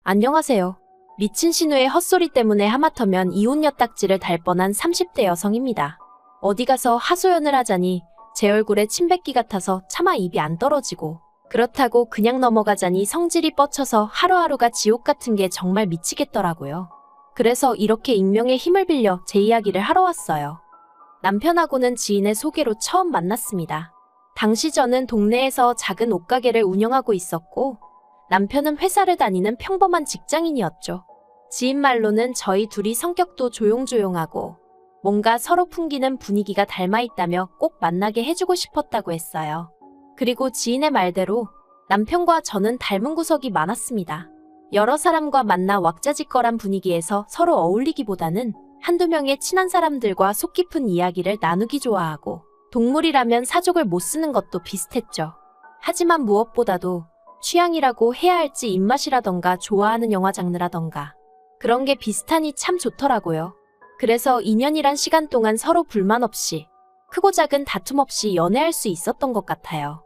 안녕하세요. 미친 신우의 헛소리 때문에 하마터면 이혼 엿딱지를 달 뻔한 30대 여성입니다. 어디 가서 하소연을 하자니 제 얼굴에 침 뱉기 같아서 차마 입이 안 떨어지고, 그렇다고 그냥 넘어가자니 성질이 뻗쳐서 하루하루가 지옥 같은 게 정말 미치겠더라고요. 그래서 이렇게 익명의 힘을 빌려 제 이야기를 하러 왔어요. 남편하고는 지인의 소개로 처음 만났습니다. 당시 저는 동네에서 작은 옷가게를 운영하고 있었고, 남편은 회사를 다니는 평범한 직장인이었죠. 지인 말로는 저희 둘이 성격도 조용조용하고 뭔가 서로 풍기는 분위기가 닮아있다며 꼭 만나게 해주고 싶었다고 했어요. 그리고 지인의 말대로 남편과 저는 닮은 구석이 많았습니다. 여러 사람과 만나 왁자지껄한 분위기에서 서로 어울리기보다는 한두 명의 친한 사람들과 속 깊은 이야기를 나누기 좋아하고, 동물이라면 사족을 못 쓰는 것도 비슷했죠. 하지만 무엇보다도 취향이라고 해야 할지 입맛이라던가 좋아하는 영화 장르라던가 그런 게 비슷하니 참 좋더라고요. 그래서 2년이란 시간 동안 서로 불만 없이, 크고 작은 다툼 없이 연애할 수 있었던 것 같아요.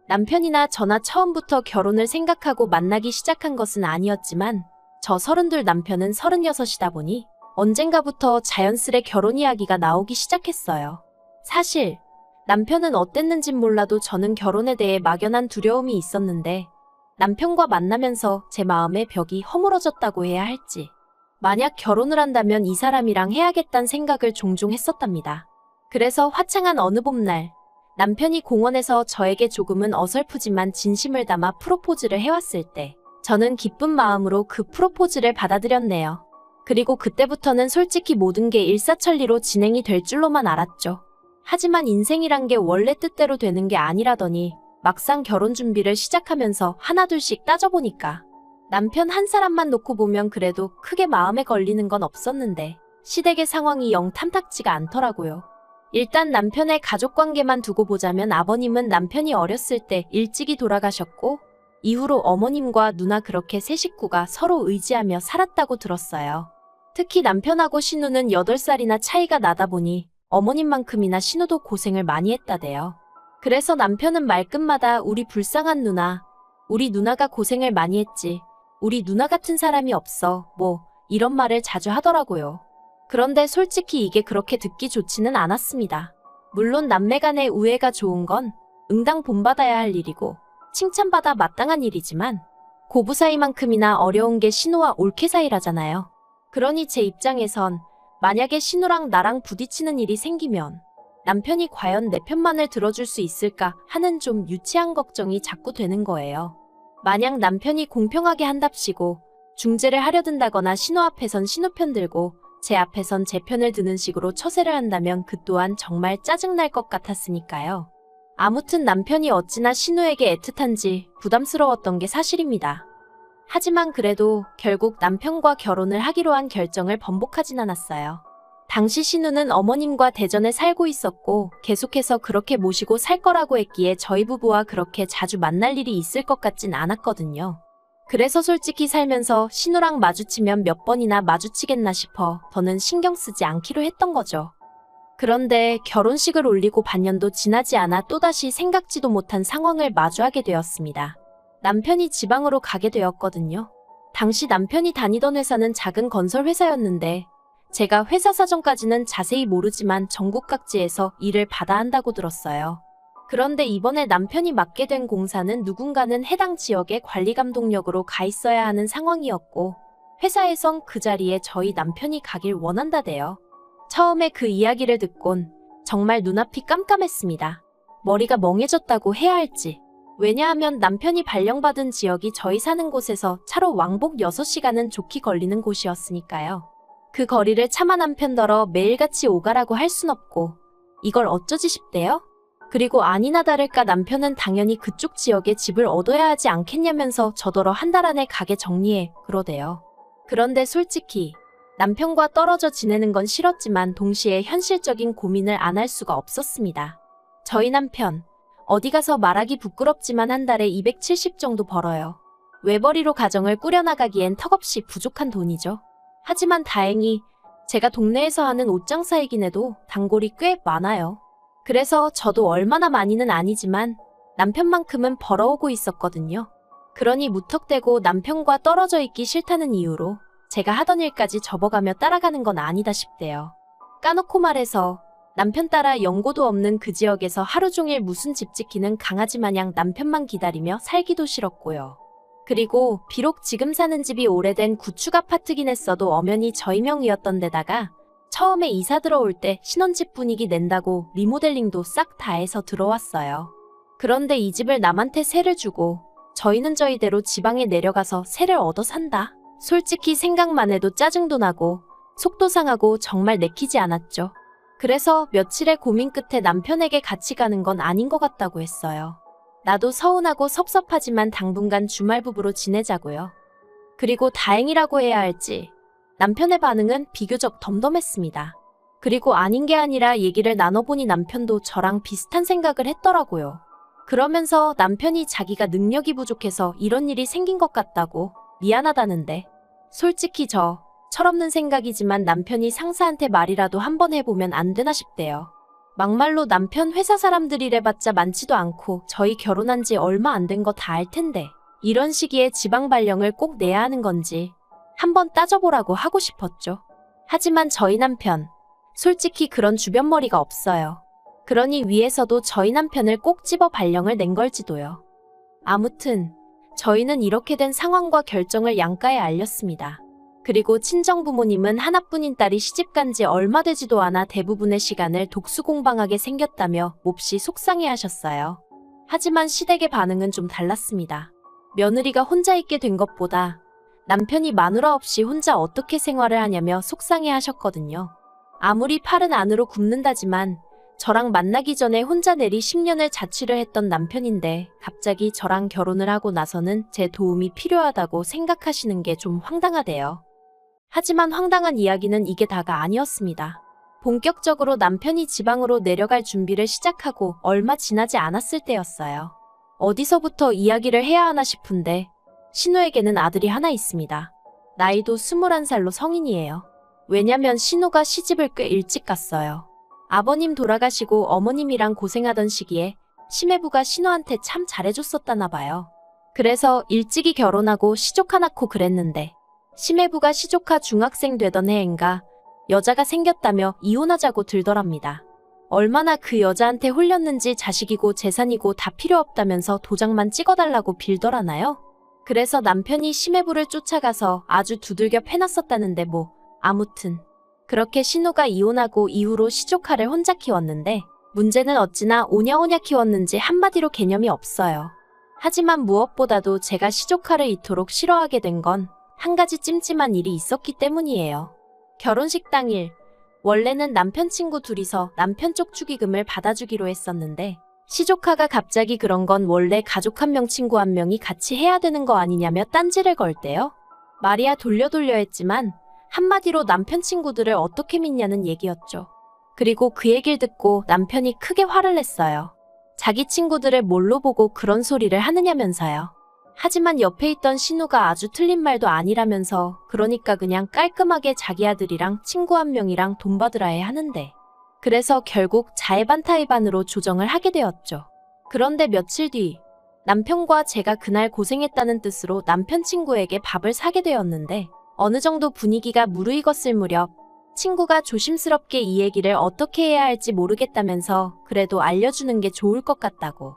남편이나 저나 처음부터 결혼을 생각하고 만나기 시작한 것은 아니었지만, 저 32, 남편은 36이다 보니 언젠가부터 자연스레 결혼 이야기가 나오기 시작했어요. 사실 남편은 어땠는진 몰라도 저는 결혼에 대해 막연한 두려움이 있었는데, 남편과 만나면서 제 마음의 벽이 허물어졌다고 해야 할지, 만약 결혼을 한다면 이 사람이랑 해야겠다는 생각을 종종 했었답니다. 그래서 화창한 어느 봄날, 남편이 공원에서 저에게 조금은 어설프지만 진심을 담아 프로포즈를 해왔을 때, 저는 기쁜 마음으로 그 프로포즈를 받아들였네요. 그리고 그때부터는 솔직히 모든 게 일사천리로 진행이 될 줄로만 알았죠. 하지만 인생이란 게 원래 뜻대로 되는 게 아니라더니, 막상 결혼 준비를 시작하면서 하나둘씩 따져보니까 남편 한 사람만 놓고 보면 그래도 크게 마음에 걸리는 건 없었는데, 시댁의 상황이 영 탐탁지가 않더라고요. 일단 남편의 가족관계만 두고 보자면, 아버님은 남편이 어렸을 때 일찍이 돌아가셨고, 이후로 어머님과 누나 그렇게 세 식구가 서로 의지하며 살았다고 들었어요. 특히 남편하고 신우는 8살이나 차이가 나다 보니 어머님만큼이나 신우도 고생을 많이 했다대요. 그래서 남편은 말끝마다 우리 불쌍한 누나, 우리 누나가 고생을 많이 했지, 우리 누나 같은 사람이 없어, 뭐 이런 말을 자주 하더라고요. 그런데 솔직히 이게 그렇게 듣기 좋지는 않았습니다. 물론 남매 간의 우애가 좋은 건 응당 본받아야 할 일이고 칭찬받아 마땅한 일이지만, 고부 사이만큼이나 어려운 게 신우와 올케 사이라잖아요. 그러니 제 입장에선 만약에 신우랑 나랑 부딪히는 일이 생기면 남편이 과연 내 편만을 들어줄 수 있을까 하는 좀 유치한 걱정이 자꾸 되는 거예요. 만약 남편이 공평하게 한답시고 중재를 하려 든다거나 신우 앞에선 신우 편 들고 제 앞에선 제 편을 드는 식으로 처세를 한다면 그 또한 정말 짜증날 것 같았으니까요. 아무튼 남편이 어찌나 신우에게 애틋한지 부담스러웠던 게 사실입니다. 하지만 그래도 결국 남편과 결혼을 하기로 한 결정을 번복하진 않았어요. 당시 신우는 어머님과 대전에 살고 있었고 계속해서 그렇게 모시고 살 거라고 했기에 저희 부부와 그렇게 자주 만날 일이 있을 것 같진 않았거든요. 그래서 솔직히 살면서 신우랑 마주치면 몇 번이나 마주치겠나 싶어 더는 신경 쓰지 않기로 했던 거죠. 그런데 결혼식을 올리고 반년도 지나지 않아 또다시 생각지도 못한 상황을 마주하게 되었습니다. 남편이 지방으로 가게 되었거든요. 당시 남편이 다니던 회사는 작은 건설 회사였는데, 제가 회사 사정까지는 자세히 모르지만 전국 각지에서 일을 받아 한다고 들었어요. 그런데 이번에 남편이 맡게 된 공사는 누군가는 해당 지역의 관리 감독력으로 가 있어야 하는 상황이었고, 회사에선 그 자리에 저희 남편이 가길 원한다대요. 처음에 그 이야기를 듣곤 정말 눈앞이 깜깜했습니다. 머리가 멍해졌다고 해야 할지. 왜냐하면 남편이 발령받은 지역이 저희 사는 곳에서 차로 왕복 6시간은 좋게 걸리는 곳이었으니까요. 그 거리를 차마 남편더러 매일같이 오가라고 할 순 없고, 이걸 어쩌지 싶대요? 그리고 아니나 다를까 남편은 당연히 그쪽 지역에 집을 얻어야 하지 않겠냐면서 저더러 한 달 안에 가게 정리해 그러대요. 그런데 솔직히 남편과 떨어져 지내는 건 싫었지만 동시에 현실적인 고민을 안 할 수가 없었습니다. 저희 남편, 어디 가서 말하기 부끄럽지만 한 달에 270 정도 벌어요. 외벌이로 가정을 꾸려나가기엔 턱없이 부족한 돈이죠. 하지만 다행히 제가 동네에서 하는 옷장사이긴 해도 단골이 꽤 많아요. 그래서 저도 얼마나 많이는 아니지만 남편만큼은 벌어오고 있었거든요. 그러니 무턱대고 남편과 떨어져 있기 싫다는 이유로 제가 하던 일까지 접어가며 따라가는 건 아니다 싶대요. 까놓고 말해서 남편 따라 연고도 없는 그 지역에서 하루 종일 무슨 집 지키는 강아지 마냥 남편만 기다리며 살기도 싫었고요. 그리고 비록 지금 사는 집이 오래된 구축 아파트긴 했어도 엄연히 저희 명의였던 데다가 처음에 이사 들어올 때 신혼집 분위기 낸다고 리모델링도 싹 다 해서 들어왔어요. 그런데 이 집을 남한테 세를 주고 저희는 저희대로 지방에 내려가서 세를 얻어 산다. 솔직히 생각만 해도 짜증도 나고 속도 상하고 정말 내키지 않았죠. 그래서 며칠의 고민 끝에 남편에게 같이 가는 건 아닌 것 같다고 했어요. 나도 서운하고 섭섭하지만 당분간 주말 부부로 지내자고요. 그리고 다행이라고 해야 할지 남편의 반응은 비교적 덤덤했습니다. 그리고 아닌 게 아니라 얘기를 나눠보니 남편도 저랑 비슷한 생각을 했더라고요. 그러면서 남편이 자기가 능력이 부족해서 이런 일이 생긴 것 같다고 미안하다는데 솔직히 철없는 생각이지만 남편이 상사한테 말이라도 한번 해보면 안 되나 싶대요. 막말로 남편 회사 사람들이래봤자 많지도 않고 저희 결혼한 지 얼마 안 된 거 다 알 텐데 이런 시기에 지방 발령을 꼭 내야 하는 건지 한번 따져보라고 하고 싶었죠. 하지만 저희 남편 솔직히 그런 주변머리가 없어요. 그러니 위에서도 저희 남편을 꼭 집어 발령을 낸 걸지도요. 아무튼 저희는 이렇게 된 상황과 결정을 양가에 알렸습니다. 그리고 친정부모님은 하나뿐인 딸이 시집간 지 얼마 되지도 않아 대부분의 시간을 독수공방하게 생겼다며 몹시 속상해하셨어요. 하지만 시댁의 반응은 좀 달랐습니다. 며느리가 혼자 있게 된 것보다 남편이 마누라 없이 혼자 어떻게 생활을 하냐며 속상해하셨거든요. 아무리 팔은 안으로 굽는다지만 저랑 만나기 전에 혼자 내리 10년을 자취를 했던 남편인데 갑자기 저랑 결혼을 하고 나서는 제 도움이 필요하다고 생각하시는 게 좀 황당하대요. 하지만 황당한 이야기는 이게 다가 아니었습니다. 본격적으로 남편이 지방으로 내려갈 준비를 시작하고 얼마 지나지 않았을 때였어요. 어디서부터 이야기를 해야 하나 싶은데 신우에게는 아들이 하나 있습니다. 나이도 21살로 성인이에요. 왜냐면 신우가 시집을 꽤 일찍 갔어요. 아버님 돌아가시고 어머님이랑 고생하던 시기에 시매부가 신우한테 참 잘해줬었다나 봐요. 그래서 일찍이 결혼하고 시조카 낳고 그랬는데 시매부가 시조카 중학생 되던 해인가 여자가 생겼다며 이혼하자고 들더랍니다. 얼마나 그 여자한테 홀렸는지 자식이고 재산이고 다 필요 없다면서 도장만 찍어달라고 빌더라나요? 그래서 남편이 시매부를 쫓아가서 아주 두들겨 패놨었다는데 아무튼 그렇게 신우가 이혼하고 이후로 시조카를 혼자 키웠는데 문제는 어찌나 오냐오냐 키웠는지 한마디로 개념이 없어요. 하지만 무엇보다도 제가 시조카를 이토록 싫어하게 된 건 한 가지 찜찜한 일이 있었기 때문이에요. 결혼식 당일 원래는 남편 친구 둘이서 남편 쪽 축의금을 받아주기로 했었는데 시조카가 갑자기 그런 건 원래 가족 한 명 친구 한 명이 같이 해야 되는 거 아니냐며 딴지를 걸대요. 말이야 돌려 했지만 한마디로 남편 친구들을 어떻게 믿냐는 얘기였죠. 그리고 그 얘기를 듣고 남편이 크게 화를 냈어요. 자기 친구들을 뭘로 보고 그런 소리를 하느냐면서요. 하지만 옆에 있던 신우가 아주 틀린 말도 아니라면서 그러니까 그냥 깔끔하게 자기 아들이랑 친구 한 명이랑 돈 받으라 해 하는데 그래서 결국 자의반타의반으로 조정을 하게 되었죠. 그런데 며칠 뒤 남편과 제가 그날 고생했다는 뜻으로 남편 친구에게 밥을 사게 되었는데 어느 정도 분위기가 무르익었을 무렵 친구가 조심스럽게 이 얘기를 어떻게 해야 할지 모르겠다면서 그래도 알려주는 게 좋을 것 같다고.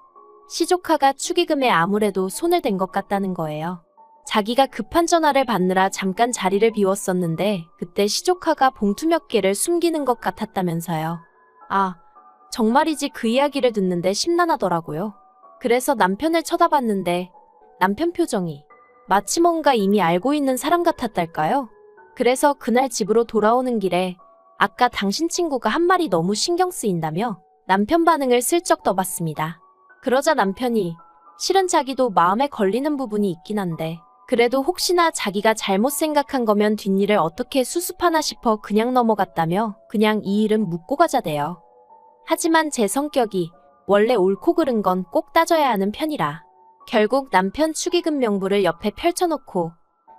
시조카가 축의금에 아무래도 손을 댄 것 같다는 거예요. 자기가 급한 전화를 받느라 잠깐 자리를 비웠었는데 그때 시조카가 봉투 몇 개를 숨기는 것 같았다면서요. 아, 정말이지 그 이야기를 듣는데 심란하더라고요. 그래서 남편을 쳐다봤는데 남편 표정이 마치 뭔가 이미 알고 있는 사람 같았달까요? 그래서 그날 집으로 돌아오는 길에 아까 당신 친구가 한 말이 너무 신경 쓰인다며 남편 반응을 슬쩍 떠봤습니다. 그러자 남편이 실은 자기도 마음에 걸리는 부분이 있긴 한데 그래도 혹시나 자기가 잘못 생각한 거면 뒷일을 어떻게 수습하나 싶어 그냥 넘어갔다며 그냥 이 일은 묻고 가자대요. 하지만 제 성격이 원래 옳고 그른 건 꼭 따져야 하는 편이라 결국 남편 축의금 명부를 옆에 펼쳐놓고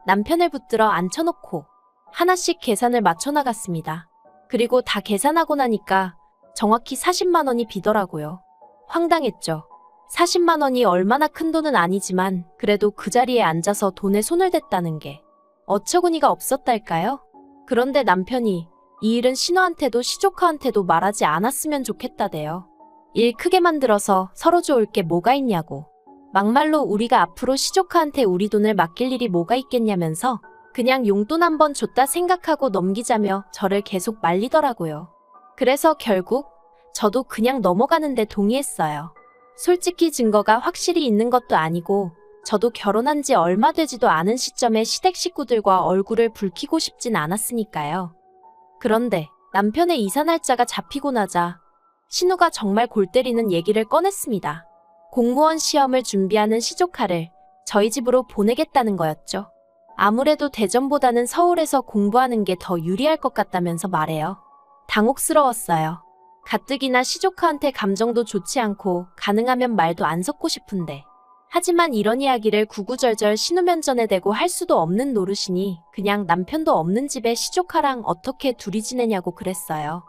남편을 붙들어 앉혀놓고 하나씩 계산을 맞춰나갔습니다. 그리고 다 계산하고 나니까 정확히 40만 원이 비더라고요. 황당했죠. 40만 원이 얼마나 큰 돈은 아니지만 그래도 그 자리에 앉아서 돈에 손을 댔다는 게 어처구니가 없었달까요? 그런데 남편이 이 일은 신우한테도 시조카한테도 말하지 않았으면 좋겠다대요. 일 크게 만들어서 서로 좋을 게 뭐가 있냐고. 막말로 우리가 앞으로 시조카한테 우리 돈을 맡길 일이 뭐가 있겠냐면서 그냥 용돈 한번 줬다 생각하고 넘기자며 저를 계속 말리더라고요. 그래서 결국 저도 그냥 넘어가는데 동의했어요. 솔직히 증거가 확실히 있는 것도 아니고 저도 결혼한 지 얼마 되지도 않은 시점에 시댁 식구들과 얼굴을 붉히고 싶진 않았으니까요. 그런데 남편의 이사 날짜가 잡히고 나자 신우가 정말 골 때리는 얘기를 꺼냈습니다. 공무원 시험을 준비하는 시조카를 저희 집으로 보내겠다는 거였죠. 아무래도 대전보다는 서울에서 공부하는 게 더 유리할 것 같다면서 말해요. 당혹스러웠어요. 가뜩이나 시조카한테 감정도 좋지 않고 가능하면 말도 안 섞고 싶은데. 하지만 이런 이야기를 구구절절 신우 면전에 대고 할 수도 없는 노릇이니 그냥 남편도 없는 집에 시조카랑 어떻게 둘이 지내냐고 그랬어요.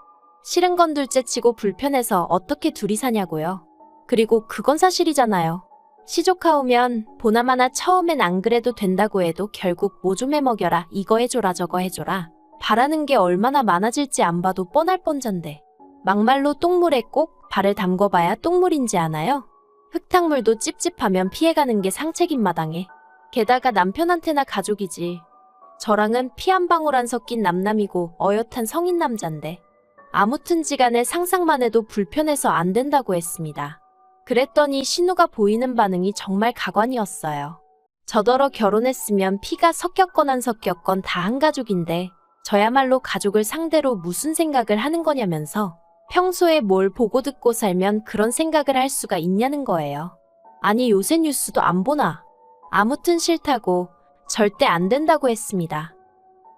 싫은 건 둘째치고 불편해서 어떻게 둘이 사냐고요. 그리고 그건 사실이잖아요. 시조카 오면 보나마나 처음엔 안 그래도 된다고 해도 결국 뭐 좀 해먹여라 이거 해줘라 저거 해줘라 바라는 게 얼마나 많아질지 안 봐도 뻔할 뻔잔데 막말로 똥물에 꼭 발을 담궈봐야 똥물인지 아나요? 흙탕물도 찝찝하면 피해가는 게 상책인 마당에 게다가 남편한테나 가족이지 저랑은 피 한 방울 안 섞인 남남이고 어엿한 성인 남잔데 아무튼지간에 상상만 해도 불편해서 안 된다고 했습니다. 그랬더니 신우가 보이는 반응이 정말 가관이었어요. 저더러 결혼했으면 피가 섞였건 안 섞였건 다 한 가족인데 저야말로 가족을 상대로 무슨 생각을 하는 거냐면서 평소에 뭘 보고 듣고 살면 그런 생각을 할 수가 있냐는 거예요. 아니 요새 뉴스도 안 보나? 아무튼 싫다고 절대 안 된다고 했습니다.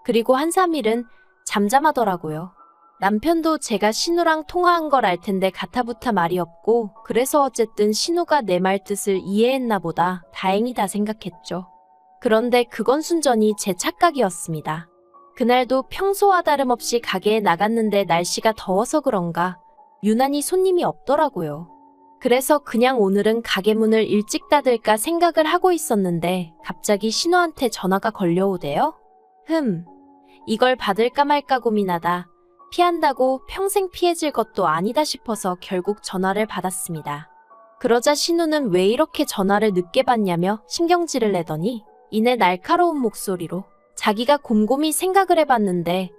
그리고 한 3일은 잠잠하더라고요. 남편도 제가 신우랑 통화한 걸 알 텐데 가타부타 말이 없고 그래서 어쨌든 신우가 내 말 뜻을 이해했나 보다 다행이다 생각했죠. 그런데 그건 순전히 제 착각이었습니다. 그날도 평소와 다름없이 가게에 나갔는데 날씨가 더워서 그런가 유난히 손님이 없더라고요. 그래서 그냥 오늘은 가게 문을 일찍 닫을까 생각을 하고 있었는데 갑자기 신우한테 전화가 걸려오대요. 이걸 받을까 말까 고민하다 피한다고 평생 피해질 것도 아니다 싶어서 결국 전화를 받았습니다. 그러자 신우는 왜 이렇게 전화를 늦게 받냐며 신경질을 내더니 이내 날카로운 목소리로 자기가 곰곰이 생각을 해봤는데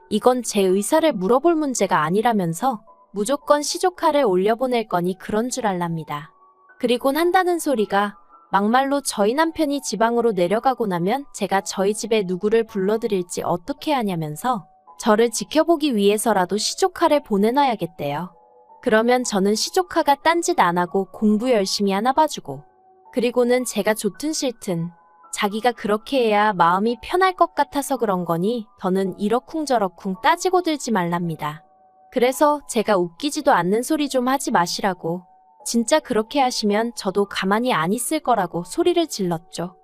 이건 제 의사를 물어볼 문제가 아니라면서 무조건 시조카를 올려보낼 거니 그런 줄 알랍니다. 그리곤 한다는 소리가 막말로 저희 남편이 지방으로 내려가고 나면 제가 저희 집에 누구를 불러드릴지 어떻게 하냐면서 저를 지켜보기 위해서라도 시조카를 보내놔야겠대요. 그러면 저는 시조카가 딴짓 안 하고 공부 열심히 하나 봐주고 그리고는 제가 좋든 싫든 자기가 그렇게 해야 마음이 편할 것 같아서 그런 거니 더는 이러쿵저러쿵 따지고 들지 말랍니다. 그래서 제가 웃기지도 않는 소리 좀 하지 마시라고 진짜 그렇게 하시면 저도 가만히 안 있을 거라고 소리를 질렀죠.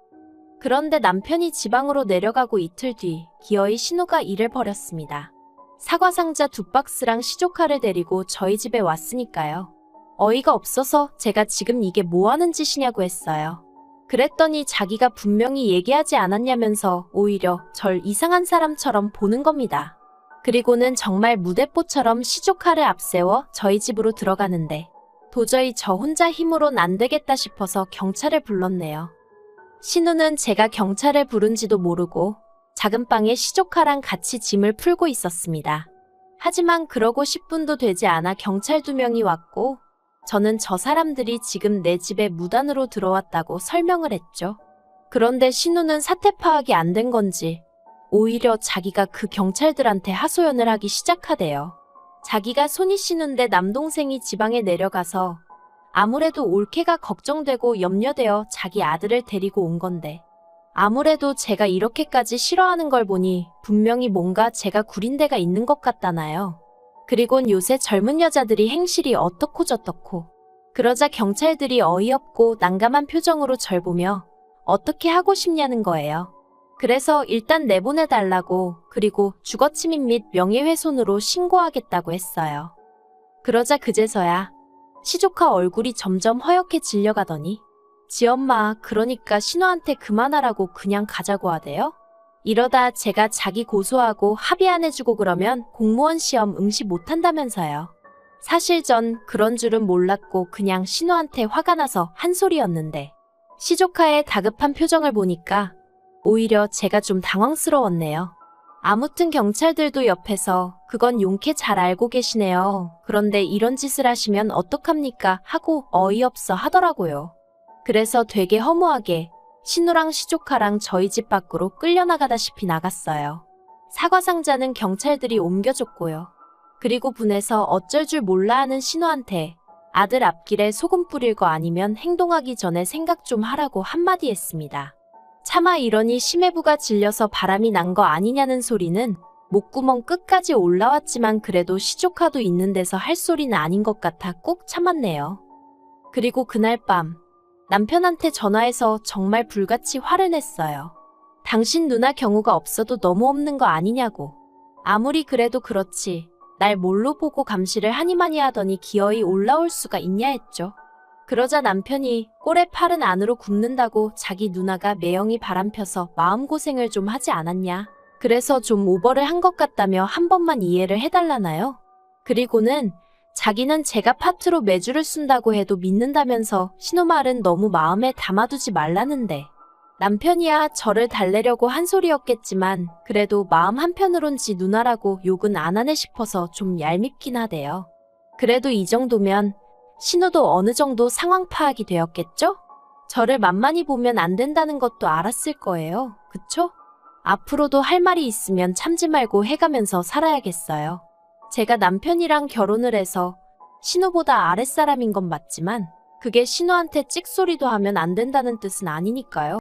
그런데 남편이 지방으로 내려가고 이틀 뒤 기어이 신우가 일을 벌였습니다. 사과 상자 2박스랑 시조카를 데리고 저희 집에 왔으니까요. 어이가 없어서 제가 지금 이게 뭐 하는 짓이냐고 했어요. 그랬더니 자기가 분명히 얘기하지 않았냐면서 오히려 절 이상한 사람처럼 보는 겁니다. 그리고는 정말 무대뽀처럼 시조카를 앞세워 저희 집으로 들어가는데 도저히 저 혼자 힘으론 안 되겠다 싶어서 경찰을 불렀네요. 신우는 제가 경찰을 부른지도 모르고 작은 방에 시조카랑 같이 짐을 풀고 있었습니다. 하지만 그러고 10분도 되지 않아 경찰 2명이 왔고 저는 저 사람들이 지금 내 집에 무단으로 들어왔다고 설명을 했죠. 그런데 신우는 사태 파악이 안 된 건지 오히려 자기가 그 경찰들한테 하소연을 하기 시작하대요. 자기가 손이 시는데 남동생이 지방에 내려가서 아무래도 올케가 걱정되고 염려되어 자기 아들을 데리고 온 건데 아무래도 제가 이렇게까지 싫어하는 걸 보니 분명히 뭔가 제가 구린 데가 있는 것 같다나요. 그리곤 요새 젊은 여자들이 행실이 어떻고 저떻고 그러자 경찰들이 어이없고 난감한 표정으로 절 보며 어떻게 하고 싶냐는 거예요. 그래서 일단 내보내달라고 그리고 주거침입 및 명예훼손으로 신고하겠다고 했어요. 그러자 그제서야 시조카 얼굴이 점점 허옇게 질려가더니 지엄마 그러니까 신우한테 그만하라고 그냥 가자고 하대요? 이러다 제가 자기 고소하고 합의 안 해주고 그러면 공무원 시험 응시 못한다면서요. 사실 전 그런 줄은 몰랐고 그냥 신우한테 화가 나서 한 소리였는데 시조카의 다급한 표정을 보니까 오히려 제가 좀 당황스러웠네요. 아무튼 경찰들도 옆에서 그건 용케 잘 알고 계시네요. 그런데 이런 짓을 하시면 어떡합니까? 하고 어이없어 하더라고요. 그래서 되게 허무하게 신우랑 시조카랑 저희 집 밖으로 끌려나가다시피 나갔어요. 사과 상자는 경찰들이 옮겨줬고요. 그리고 분해서 어쩔 줄 몰라 하는 신우한테 아들 앞길에 소금 뿌릴 거 아니면 행동하기 전에 생각 좀 하라고 한마디 했습니다. 차마 이러니 심해부가 질려서 바람이 난 거 아니냐는 소리는 목구멍 끝까지 올라왔지만 그래도 시조카도 있는 데서 할 소리는 아닌 것 같아 꼭 참았네요. 그리고 그날 밤 남편한테 전화해서 정말 불같이 화를 냈어요. 당신 누나 경우가 없어도 너무 없는 거 아니냐고. 아무리 그래도 그렇지 날 뭘로 보고 감시를 하니마니 하더니 기어이 올라올 수가 있냐 했죠. 그러자 남편이 꼴에 팔은 안으로 굽는다고 자기 누나가 매형이 바람펴서 마음고생을 좀 하지 않았냐. 그래서 좀 오버를 한 것 같다며 한 번만 이해를 해달라나요? 그리고는 자기는 제가 파트로 매주를 쓴다고 해도 믿는다면서 신우 말은 너무 마음에 담아두지 말라는데 남편이야 저를 달래려고 한 소리였겠지만 그래도 마음 한편으론 지 누나라고 욕은 안 하네 싶어서 좀 얄밉긴 하대요. 그래도 이 정도면 신우도 어느 정도 상황 파악이 되었겠죠? 저를 만만히 보면 안 된다는 것도 알았을 거예요. 그쵸? 앞으로도 할 말이 있으면 참지 말고 해가면서 살아야겠어요. 제가 남편이랑 결혼을 해서 신우보다 아랫사람인 건 맞지만 그게 신우한테 찍소리도 하면 안 된다는 뜻은 아니니까요.